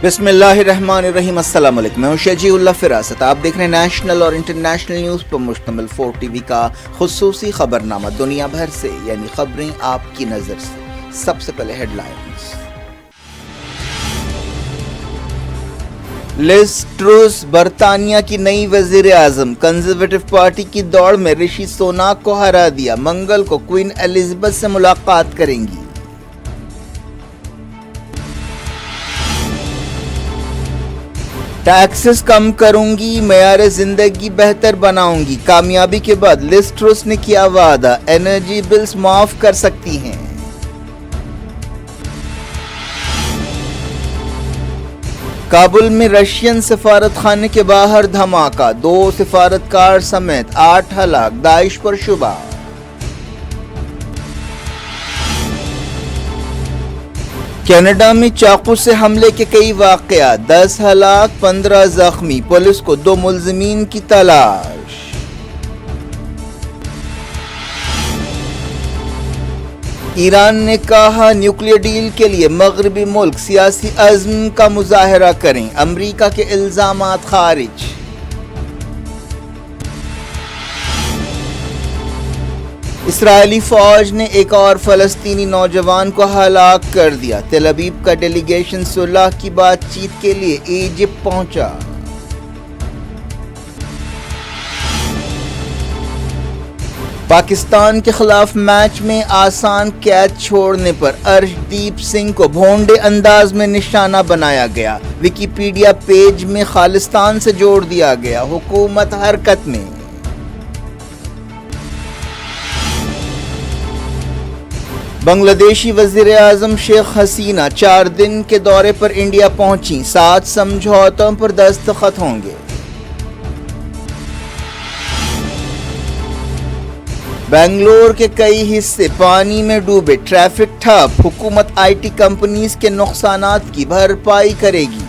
بسم اللہ الرحمن الرحیم، السلام علیکم، میں ہوں شجیع اللہ فراست۔ آپ دیکھ رہے ہیں نیشنل اور انٹرنیشنل نیوز پر مشتمل 4 ٹی وی کا خصوصی خبرنامہ دنیا بھر سے، یعنی خبریں آپ کی نظر سے۔ سب سے پہلے ہیڈ لائنز۔ لیز ٹروس برطانیہ کی نئی وزیر اعظم، کنزرویٹو پارٹی کی دوڑ میں رشی سوناک کو ہرا دیا، منگل کو کوئین ایلزابتھ سے ملاقات کریں گی۔ ٹیکسز کم کروں گی، معیار زندگی بہتر بناؤں گی، کامیابی کے بعد لیز ٹروس نے کیا وعدہ، انرجی بلز معاف کر سکتی ہیں۔ کابل میں رشین سفارت خانے کے باہر دھماکہ، 2 سفارتکار سمیت 8 ہلاک، داعش پر شبہ۔ کینیڈا میں چاقو سے حملے کے کئی واقعات، 10 ہلاک 15 زخمی، پولیس کو 2 ملزمین کی تلاش۔ ایران نے کہا نیوکلیئر ڈیل کے لیے مغربی ملک سیاسی عزم کا مظاہرہ کریں، امریکہ کے الزامات خارج۔ اسرائیلی فوج نے ایک اور فلسطینی نوجوان کو ہلاک کر دیا، تل ابیب کا ڈیلیگیشن صلح کی بات چیت کے لیے ایجپٹ پہنچا۔ پاکستان کے خلاف میچ میں آسان کیچ چھوڑنے پر ارشدیپ سنگھ کو بھونڈے انداز میں نشانہ بنایا گیا، ویکیپیڈیا پیج میں خالصتان سے جوڑ دیا گیا، حکومت حرکت میں۔ بنگلہ دیشی وزیر اعظم شیخ حسینہ 4 دن کے دورے پر انڈیا پہنچیں، 7 سمجھوتوں پر دستخط ہوں گے۔ بنگلور کے کئی حصے پانی میں ڈوبے، ٹریفک ٹھپ، حکومت آئی ٹی کمپنیز کے نقصانات کی بھرپائی کرے گی۔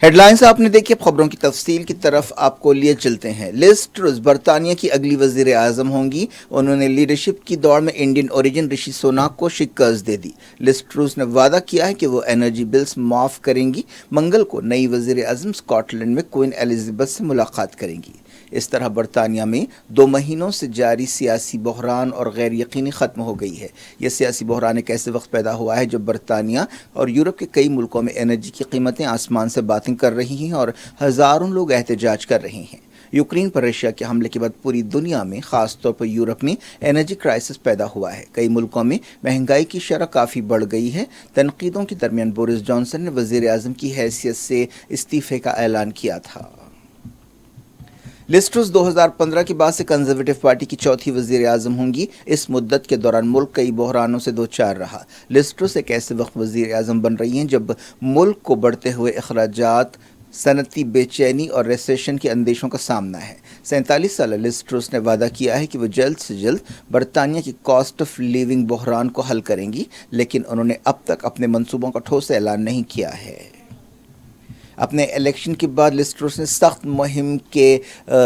ہیڈ لائنز آپ نے دیکھی، خبروں کی تفصیل کی طرف آپ کو لیے چلتے ہیں۔ لیز ٹروس برطانیہ کی اگلی وزیر اعظم ہوں گی۔ انہوں نے لیڈرشپ کی دوڑ میں انڈین اوریجن رشی سوناک کو شکست دے دی۔ لیز ٹروس نے وعدہ کیا ہے کہ وہ انرجی بلز معاف کریں گی۔ منگل کو نئی وزیر اعظم اسکاٹ لینڈ میں کوئین ایلزابتھ سے ملاقات کریں گی۔ اس طرح برطانیہ میں 2 مہینوں سے جاری سیاسی بحران اور غیر یقینی ختم ہو گئی ہے۔ یہ سیاسی بحران ایک ایسے وقت پیدا ہوا ہے جب برطانیہ اور یورپ کے کئی ملکوں میں انرجی کی قیمتیں آسمان سے باتیں کر رہی ہیں اور ہزاروں لوگ احتجاج کر رہے ہیں۔ یوکرین پر رشیا کے حملے کے بعد پوری دنیا میں، خاص طور پر یورپ میں انرجی کرائسس پیدا ہوا ہے۔ کئی ملکوں میں مہنگائی کی شرح کافی بڑھ گئی ہے۔ تنقیدوں کے درمیان بورس جانسن نے وزیر اعظم کی حیثیت سے استعفے کا اعلان کیا تھا۔ لیز ٹروس 2015 کے بعد سے کنزرویٹو پارٹی کی 4تھی وزیر اعظم ہوں گی۔ اس مدت کے دوران ملک کئی بحرانوں سے دوچار رہا۔ لیز ٹروس ایک ایسے وقت وزیر اعظم بن رہی ہیں جب ملک کو بڑھتے ہوئے اخراجات، صنعتی بے چینی اور ریسیشن کے اندیشوں کا سامنا ہے۔ 47 سالہ لیز ٹروس نے وعدہ کیا ہے کہ وہ جلد سے جلد برطانیہ کی کاسٹ آف لیونگ بحران کو حل کریں گی، لیکن انہوں نے اب تک اپنے منصوبوں کا ٹھوس اعلان نہیں کیا ہے۔ اپنے الیکشن کے بعد لیز ٹروس نے سخت مہم کے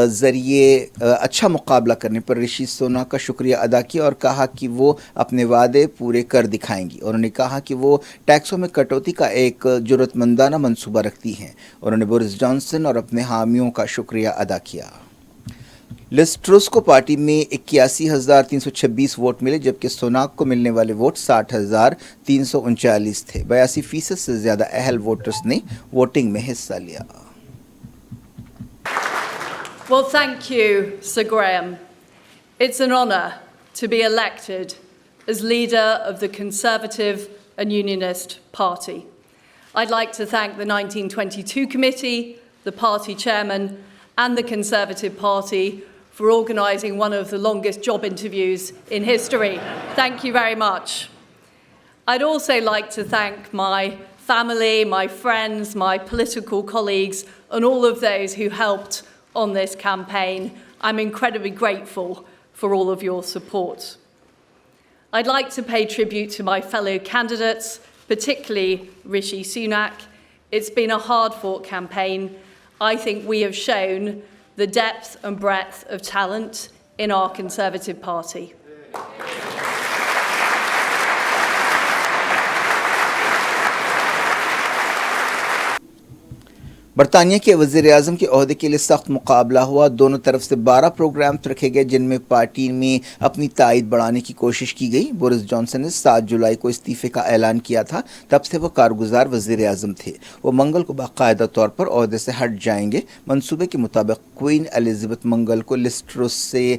ذریعے اچھا مقابلہ کرنے پر رشی سوناک کا شکریہ ادا کیا اور کہا کہ وہ اپنے وعدے پورے کر دکھائیں گی۔ انہوں نے کہا کہ وہ ٹیکسوں میں کٹوتی کا ایک جرأت مندانہ منصوبہ رکھتی ہیں۔ انہوں نے بورس جانسن اور اپنے حامیوں کا شکریہ ادا کیا۔ لیز ٹروس کو پارٹی میں 81,326 ووٹ ملے، جبکہ سوناک کو ملنے والے ووٹ 60,339 تھے۔ 82% سے زیادہ اہل ووٹرز نے ووٹنگ میں حصہ لیا۔ Well, thank you, Sir Graham. It's an honour to be elected as leader of the Conservative and Unionist Party. I'd like to thank the 1922 committee, the party chairman, and the Conservative Party for organising one of the longest job interviews in history. Thank you very much. I'd also like to thank my family, my friends, my political colleagues, and all of those who helped on this campaign. I'm incredibly grateful for all of your support. I'd like to pay tribute to my fellow candidates, particularly Rishi Sunak. It's been a hard-fought campaign. I think we have shown the depth and breadth of talent in our Conservative Party. برطانیہ کے وزیر اعظم کے عہدے کے لیے سخت مقابلہ ہوا. دونوں طرف سے 12 پروگرامز رکھے گئے جن میں پارٹی میں اپنی تائید بڑھانے کی کوشش کی گئی. بورس جانسن نے 7 جولائی کو استعفے کا اعلان کیا تھا. تب سے وہ کارگزار وزیر اعظم تھے. وہ منگل کو باقاعدہ طور پر عہدے سے ہٹ جائیں گے. منصوبے کے مطابق کوئین الزبتھ منگل کو لیسٹرس سے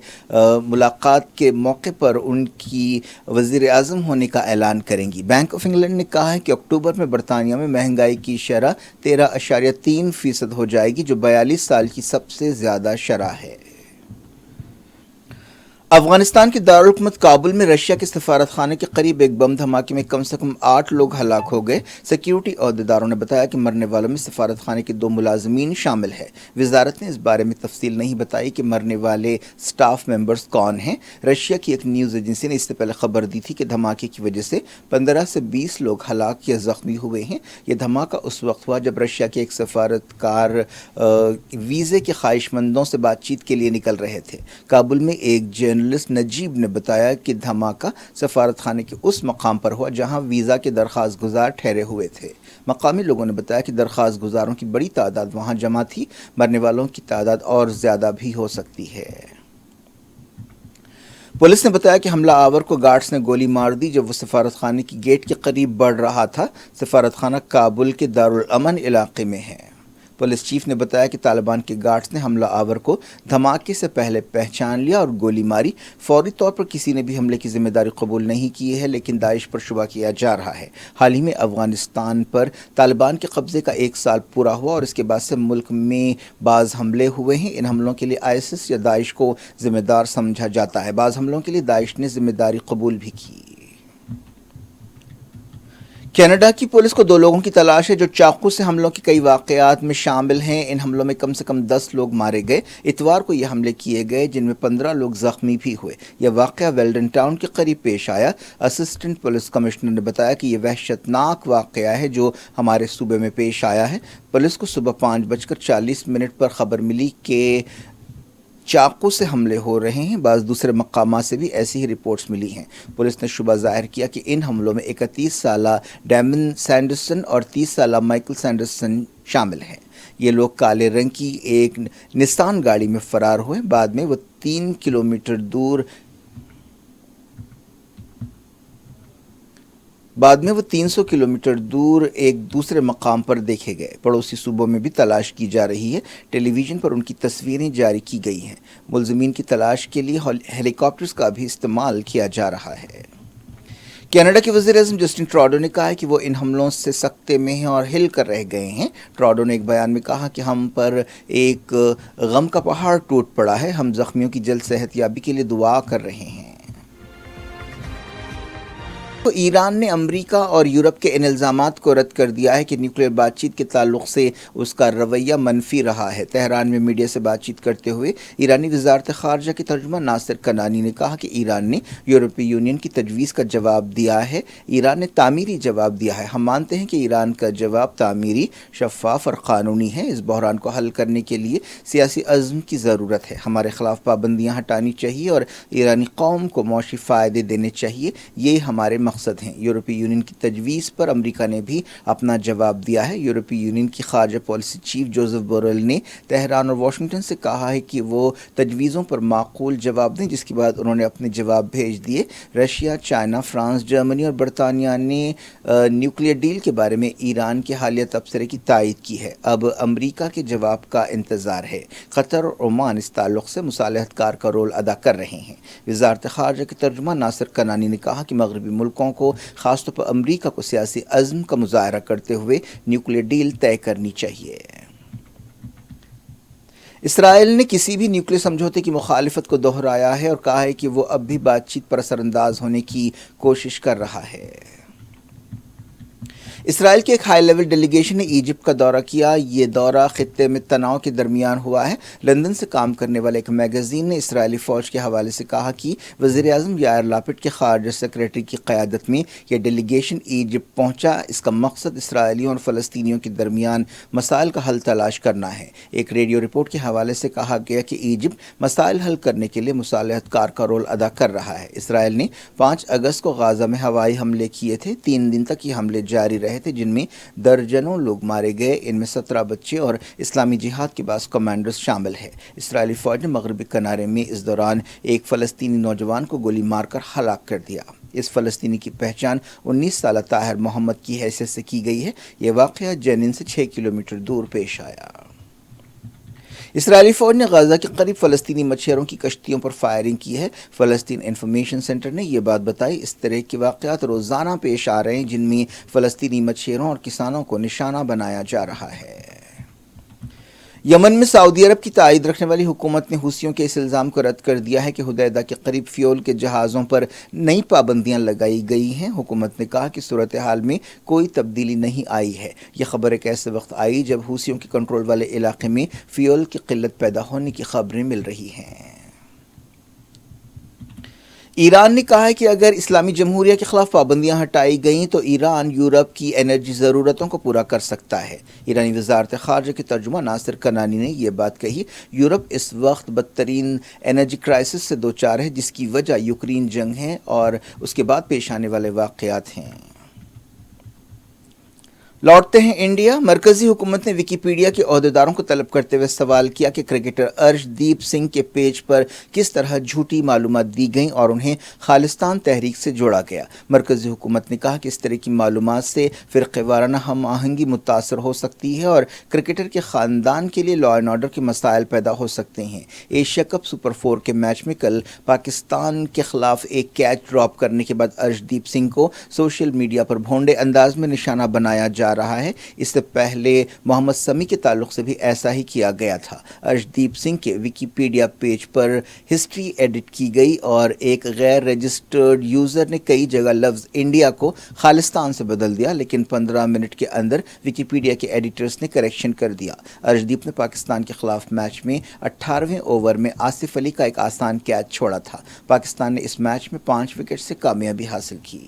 ملاقات کے موقع پر ان کی وزیر اعظم ہونے کا اعلان کریں گی. بینک آف انگلینڈ نے کہا ہے کہ اکتوبر میں برطانیہ میں مہنگائی کی شرح 13.3% ہو جائے گی جو 42 سال کی سب سے زیادہ شرح ہے. افغانستان کے دارالحکومت کابل میں رشیا کے سفارت خانے کے قریب ایک بم دھماکے میں کم سے کم 8 لوگ ہلاک ہو گئے. سیکیورٹی عہدیداروں نے بتایا کہ مرنے والوں میں سفارت خانے کے 2 ملازمین شامل ہیں. وزارت نے اس بارے میں تفصیل نہیں بتائی کہ مرنے والے سٹاف ممبرز کون ہیں. رشیا کی ایک نیوز ایجنسی نے اس سے پہلے خبر دی تھی کہ دھماکے کی وجہ سے 15 سے 20 لوگ ہلاک یا زخمی ہوئے ہیں. یہ دھماکہ اس وقت ہوا جب رشیا کے ایک سفارتکار ویزے کے خواہش مندوں سے بات چیت کے لیے نکل رہے تھے. کابل میں ایک جرنلسٹ نجیب نے بتایا کہ دھماکہ سفارت خانے کے اس مقام پر ہوا جہاں ویزا کے درخواست گزار ٹھہرے ہوئے تھے. مقامی لوگوں نے بتایا کہ درخواست گزاروں کی بڑی تعداد وہاں جمع تھی. مرنے والوں کی تعداد اور زیادہ بھی ہو سکتی ہے. پولیس نے بتایا کہ حملہ آور کو گارڈز نے گولی مار دی جب وہ سفارت خانے کی گیٹ کے قریب بڑھ رہا تھا. سفارت خانہ کابل کے دارالامن علاقے میں ہے. پولیس چیف نے بتایا کہ طالبان کے گارڈز نے حملہ آور کو دھماکے سے پہلے پہچان لیا اور گولی ماری. فوری طور پر کسی نے بھی حملے کی ذمہ داری قبول نہیں کی ہے لیکن داعش پر شبہ کیا جا رہا ہے. حال ہی میں افغانستان پر طالبان کے قبضے کا 1 سال پورا ہوا اور اس کے بعد سے ملک میں بعض حملے ہوئے ہیں. ان حملوں کے لیے ISIS یا داعش کو ذمہ دار سمجھا جاتا ہے. بعض حملوں کے لیے داعش نے ذمہ داری قبول بھی کی. کینیڈا کی پولیس کو 2 لوگوں کی تلاش ہے جو چاقو سے حملوں کے کئی واقعات میں شامل ہیں. ان حملوں میں کم سے کم 10 لوگ مارے گئے. اتوار کو یہ حملے کیے گئے جن میں 15 لوگ زخمی بھی ہوئے. یہ واقعہ ویلڈن ٹاؤن کے قریب پیش آیا. اسسٹنٹ پولیس کمشنر نے بتایا کہ یہ وحشتناک واقعہ ہے جو ہمارے صوبے میں پیش آیا ہے. پولیس کو صبح 5:40 پر خبر ملی کہ چاقو سے حملے ہو رہے ہیں. بعض دوسرے مقامات سے بھی ایسی ہی رپورٹس ملی ہیں. پولیس نے شبہ ظاہر کیا کہ ان حملوں میں 31 سالہ ڈیمن سینڈرسن اور 30 سالہ مائیکل سینڈرسن شامل ہیں. یہ لوگ کالے رنگ کی ایک نسان گاڑی میں فرار ہوئے. بعد میں وہ 300 کلومیٹر دور ایک دوسرے مقام پر دیکھے گئے. پڑوسی صوبوں میں بھی تلاش کی جا رہی ہے. ٹیلی ویژن پر ان کی تصویریں جاری کی گئی ہیں. ملزمین کی تلاش کے لیے ہیلی کاپٹرز کا بھی استعمال کیا جا رہا ہے. کینیڈا کے وزیر اعظم جسٹن ٹراڈو نے کہا ہے کہ وہ ان حملوں سے سکتے میں ہیں اور ہل کر رہ گئے ہیں. ٹراڈو نے ایک بیان میں کہا کہ ہم پر ایک غم کا پہاڑ ٹوٹ پڑا ہے. ہم زخمیوں کی جلد صحت یابی کے لیے دعا کر رہے ہیں. تو ایران نے امریکہ اور یورپ کے ان الزامات کو رد کر دیا ہے کہ نیوکلیئر بات چیت کے تعلق سے اس کا رویہ منفی رہا ہے. تہران میں میڈیا سے بات چیت کرتے ہوئے ایرانی وزارت خارجہ کے ترجمہ ناصر کنانی نے کہا کہ ایران نے یورپی یونین کی تجویز کا جواب دیا ہے. ایران نے تعمیری جواب دیا ہے. ہم مانتے ہیں کہ ایران کا جواب تعمیری، شفاف اور قانونی ہے. اس بحران کو حل کرنے کے لیے سیاسی عزم کی ضرورت ہے. ہمارے خلاف پابندیاں ہٹانی چاہیے اور ایرانی قوم کو معاشی فائدے دینے چاہیے. یہ ہمارے مقصد ہیں. یورپی یونین کی تجویز پر امریکہ نے بھی اپنا جواب دیا ہے. یورپی یونین کی خارجہ پالیسی چیف جوزف بوریل نے تہران اور واشنگٹن سے کہا ہے کہ وہ تجویزوں پر معقول جواب دیں، جس کے بعد انہوں نے اپنے جواب بھیج دیے. رشیا، چائنا، فرانس، جرمنی اور برطانیہ نے نیوکلیئر ڈیل کے بارے میں ایران کے حالیہ تبصرے کی تائید کی ہے. اب امریکہ کے جواب کا انتظار ہے. قطر اور عمان اس تعلق سے مصالحت کار کا رول ادا کر رہے ہیں. وزارت خارجہ کے ترجمہ ناصر کنانی نے کہا کہ مغربی ملکوں کو خاص طور پر امریکہ کو سیاسی عزم کا مظاہرہ کرتے ہوئے نیوکلیئر ڈیل طے کرنی چاہیے. اسرائیل نے کسی بھی نیوکلیئر سمجھوتے کی مخالفت کو دہرایا ہے اور کہا ہے کہ وہ اب بھی بات چیت پر اثر انداز ہونے کی کوشش کر رہا ہے. اسرائیل کے ایک ہائی لیول ڈیلیگیشن نے ایجپٹ کا دورہ کیا۔ یہ دورہ خطے میں تناؤ کے درمیان ہوا ہے۔ لندن سے کام کرنے والے ایک میگزین نے اسرائیلی فوج کے حوالے سے کہا کہ وزیر اعظم یائر لاپڈ کے خارجہ سیکریٹری کی قیادت میں یہ ڈیلیگیشن ایجپٹ پہنچا۔ اس کا مقصد اسرائیلیوں اور فلسطینیوں کے درمیان مسائل کا حل تلاش کرنا ہے۔ ایک ریڈیو رپورٹ کے حوالے سے کہا گیا کہ ایجپٹ مسائل حل کرنے کے لیے مصالحت کار کا رول ادا کر رہا ہے۔ اسرائیل نے 5 اگست کو غازہ میں ہوائی حملے کیے تھے۔ 3 دن تک یہ حملے جاری رہے تھے جن میں درجنوں لوگ مارے گئے، ان میں 17 بچے اور اسلامی جہاد کے بعض کمانڈرز شامل ہیں۔ اسرائیلی فوج نے مغربی کنارے میں اس دوران ایک فلسطینی نوجوان کو گولی مار کر ہلاک کر دیا۔ اس فلسطینی کی پہچان 19 سالہ طاہر محمد کی حیثیت سے کی گئی ہے۔ یہ واقعہ جنین سے 6 کلومیٹر دور پیش آیا۔ اسرائیلی فوج نے غزہ کے قریب فلسطینی مچھیروں کی کشتیوں پر فائرنگ کی ہے۔ فلسطین انفارمیشن سینٹر نے یہ بات بتائی۔ اس طرح کے واقعات روزانہ پیش آ رہے ہیں جن میں فلسطینی مچھیروں اور کسانوں کو نشانہ بنایا جا رہا ہے۔ یمن میں سعودی عرب کی تائید رکھنے والی حکومت نے حوثیوں کے اس الزام کو رد کر دیا ہے کہ حدیدہ کے قریب فیول کے جہازوں پر نئی پابندیاں لگائی گئی ہیں۔ حکومت نے کہا کہ صورتحال میں کوئی تبدیلی نہیں آئی ہے۔ یہ خبر ایک ایسے وقت آئی جب حوثیوں کے کنٹرول والے علاقے میں فیول کی قلت پیدا ہونے کی خبریں مل رہی ہیں۔ ایران نے کہا ہے کہ اگر اسلامی جمہوریہ کے خلاف پابندیاں ہٹائی گئیں تو ایران یورپ کی انرجی ضرورتوں کو پورا کر سکتا ہے۔ ایرانی وزارت خارجہ کے ترجمہ ناصر کنانی نے یہ بات کہی۔ یورپ اس وقت بدترین انرجی کرائسس سے دوچار ہے جس کی وجہ یوکرین جنگ ہے اور اس کے بعد پیش آنے والے واقعات ہیں۔ لوٹتے ہیں انڈیا۔ مرکزی حکومت نے ویکیپیڈیا کے عہدیداروں کو طلب کرتے ہوئے سوال کیا کہ کرکٹر ارش دیپ سنگھ کے پیج پر کس طرح جھوٹی معلومات دی گئیں اور انہیں خالصتان تحریک سے جوڑا گیا۔ مرکزی حکومت نے کہا کہ اس طرح کی معلومات سے فرقہ وارانہ ہم آہنگی متاثر ہو سکتی ہے اور کرکٹر کے خاندان کے لیے لا اینڈ آرڈر کے مسائل پیدا ہو سکتے ہیں۔ ایشیا کپ سپر 4 کے میچ میں کل پاکستان کے خلاف ایک کیچ ڈراپ کرنے کے بعد ارش دیپ سنگھ کو سوشل میڈیا پر بھونڈے انداز میں نشانہ بنایا جا رہا ہے۔ اس سے پہلے محمد سمیع کے تعلق سے بھی ایسا ہی کیا گیا تھا۔ ارشدیپ سنگھ کے ویکیپیڈیا پیج پر ہسٹری ایڈٹ کی گئی اور ایک غیر رجسٹرڈ یوزر نے کئی جگہ لفظ انڈیا کو خالصتان سے بدل دیا، لیکن 15 منٹ کے اندر ویکیپیڈیا کے ایڈیٹرز نے کریکشن کر دیا۔ ارشدیپ نے پاکستان کے خلاف میچ میں 18ویں اوور میں آصف علی کا ایک آسان کیچ چھوڑا تھا۔ پاکستان نے اس میچ میں 5 وکٹ سے کامیابی حاصل کی۔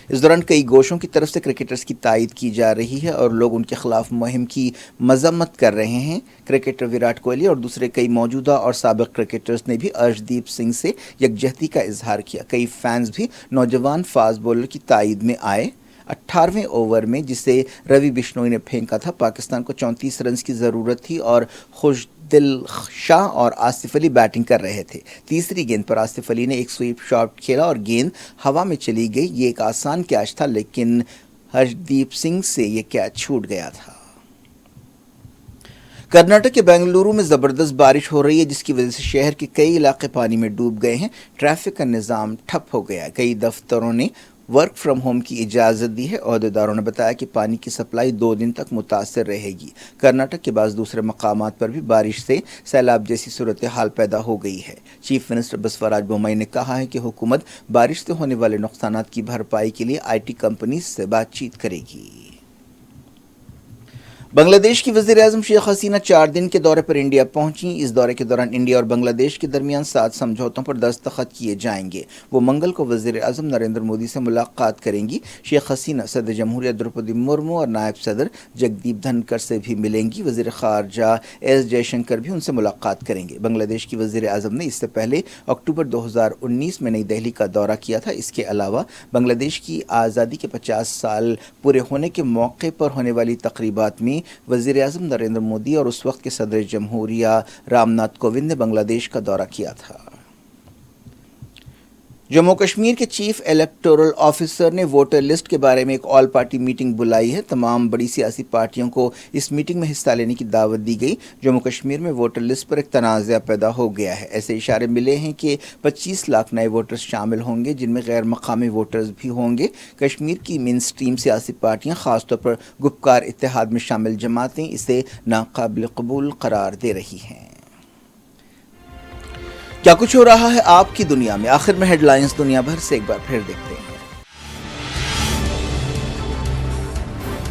اس دوران کئی گوشوں کی طرف سے کرکٹرز کی تائید کی جا رہی ہے اور لوگ ان کے خلاف مہم کی مذمت کر رہے ہیں۔ کرکٹر وراٹ کوہلی اور دوسرے کئی موجودہ اور سابق کرکٹرز نے بھی ارشدیپ سنگھ سے یکجہتی کا اظہار کیا۔ کئی فینز بھی نوجوان فاسٹ بولر کی تائید میں آئے۔ 18ویں اوور میں جسے روی بشنوئی نے پھینکا تھا، پاکستان کو 34 رنز کی ضرورت تھی اور خوش دل شاہ اور آصف علی بیٹنگ کر رہے تھے۔ تیسری گیند پر آصف علی نے ایک سویپ شاٹ کھیلا اور گیند ہوا میں چلی گئی۔ یہ ایک آسان کیچ تھا لیکن ارشدیپ سنگھ سے یہ کیچ چھوٹ گیا تھا۔ کرناٹک کے بنگلورو میں زبردست بارش ہو رہی ہے جس کی وجہ سے شہر کے کئی علاقے پانی میں ڈوب گئے ہیں۔ ٹریفک کا نظام ٹھپ ہو گیا ہے۔ کئی دفتروں نے ورک فرام ہوم کی اجازت دی ہے۔ عہدیداروں نے بتایا کہ پانی کی سپلائی 2 دن تک متاثر رہے گی۔ کرناٹک کے بعض دوسرے مقامات پر بھی بارش سے سیلاب جیسی صورتحال پیدا ہو گئی ہے۔ چیف منسٹر بسوراج بومائی نے کہا ہے کہ حکومت بارش سے ہونے والے نقصانات کی بھرپائی کے لیے آئی ٹی کمپنیز سے بات چیت کرے گی۔ بنگلہ دیش کی وزیر اعظم شیخ حسینہ 4 دن کے دورے پر انڈیا پہنچیں۔ اس دورے کے دوران انڈیا اور بنگلہ دیش کے درمیان 7 سمجھوتوں پر دستخط کیے جائیں گے۔ وہ منگل کو وزیر اعظم نریندر مودی سے ملاقات کریں گی۔ شیخ حسینہ صدر جمہوریہ دروپدی مرمو اور نائب صدر جگدیپ دھنکر سے بھی ملیں گی۔ وزیر خارجہ ایس جے شنکر بھی ان سے ملاقات کریں گے۔ بنگلہ دیش کی وزیر اعظم نے اس سے پہلے اکتوبر 2019 میں نئی دہلی کا دورہ کیا تھا۔ اس کے علاوہ بنگلہ دیش کی آزادی کے 50 سال پورے ہونے کے موقع پر ہونے والی تقریبات میں وزیر اعظم نریندر مودی اور اس وقت کے صدر جمہوریہ رام ناتھ کووند نے بنگلہ دیش کا دورہ کیا تھا۔ جموں کشمیر کے چیف الیکٹورل آفیسر نے ووٹر لسٹ کے بارے میں ایک آل پارٹی میٹنگ بلائی ہے۔ تمام بڑی سیاسی پارٹیوں کو اس میٹنگ میں حصہ لینے کی دعوت دی گئی۔ جموں کشمیر میں ووٹر لسٹ پر ایک تنازع پیدا ہو گیا ہے۔ ایسے اشارے ملے ہیں کہ 25 لاکھ نئے ووٹرز شامل ہوں گے جن میں غیر مقامی ووٹرز بھی ہوں گے۔ کشمیر کی مین سٹریم سیاسی پارٹیاں خاص طور پر گپکار اتحاد میں شامل جماعتیں اسے ناقابل قبول قرار دے رہی ہیں۔ کیا کچھ ہو رہا ہے آپ کی دنیا میں؟ آخر میں ہیڈ لائنز دنیا بھر سے ایک بار پھر دیکھتے ہیں۔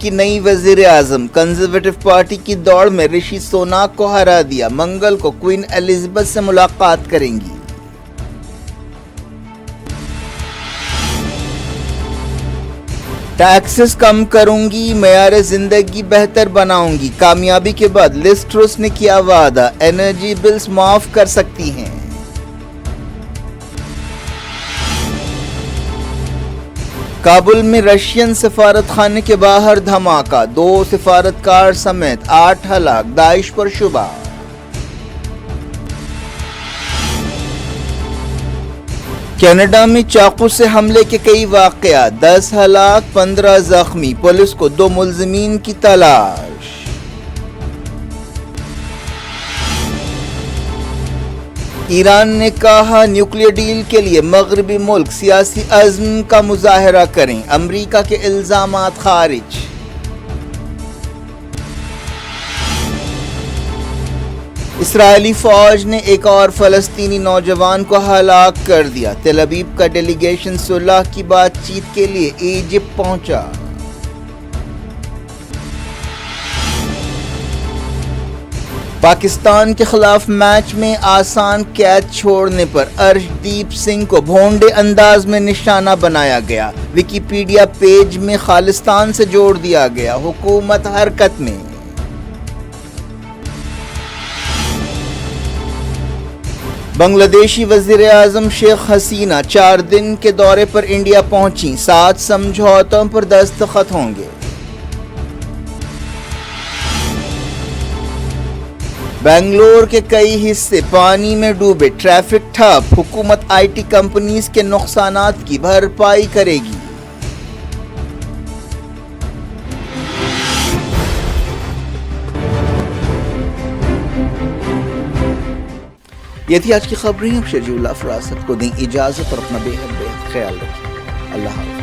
کی نئی وزیر اعظم، کنزرویٹو پارٹی کی دوڑ میں رشی سوناک کو ہرا دیا، منگل کو کوئین ایلزابتھ سے ملاقات کریں گی۔ ٹیکسز کم کروں گی، معیار زندگی بہتر بناؤں گی، کامیابی کے بعد لز ٹروس نے کیا وعدہ، انرجی بلز معاف کر سکتی ہیں۔ کابل میں رشین سفارت خانے کے باہر دھماکہ، 2 سفارتکار سمیت 8 ہلاک، داعش پر شبہ۔ کینیڈا میں چاقو سے حملے کے کئی واقعات، 10 ہلاک 15 زخمی، پولیس کو 2 ملزمین کی تلاش۔ ایران نے کہا نیوکلیئر ڈیل کے لیے مغربی ملک سیاسی عزم کا مظاہرہ کریں، امریکہ کے الزامات خارج۔ اسرائیلی فوج نے ایک اور فلسطینی نوجوان کو ہلاک کر دیا، تل ابیب کا ڈیلیگیشن صلح کی بات چیت کے لیے ایجپٹ پہنچا۔ پاکستان کے خلاف میچ میں آسان کیچ چھوڑنے پر ارشدیپ سنگھ کو بھونڈے انداز میں نشانہ بنایا گیا، ویکیپیڈیا پیج میں خالصتان سے جوڑ دیا گیا، حکومت حرکت میں۔ بنگلہ دیشی وزیر اعظم شیخ حسینہ 4 دن کے دورے پر انڈیا پہنچیں، 7 سمجھوتوں پر دستخط ہوں گے۔ بنگلور کے کئی حصے پانی میں ڈوبے، ٹریفک ٹھپ، حکومت آئی ٹی کمپنیز کے نقصانات کی بھرپائی کرے گی۔ یہ تھی آج کی خبریں، اب شجیع اللہ فراست کو دیں اجازت اور اپنا بے حد خیال رکھیں۔ اللہ حافظ۔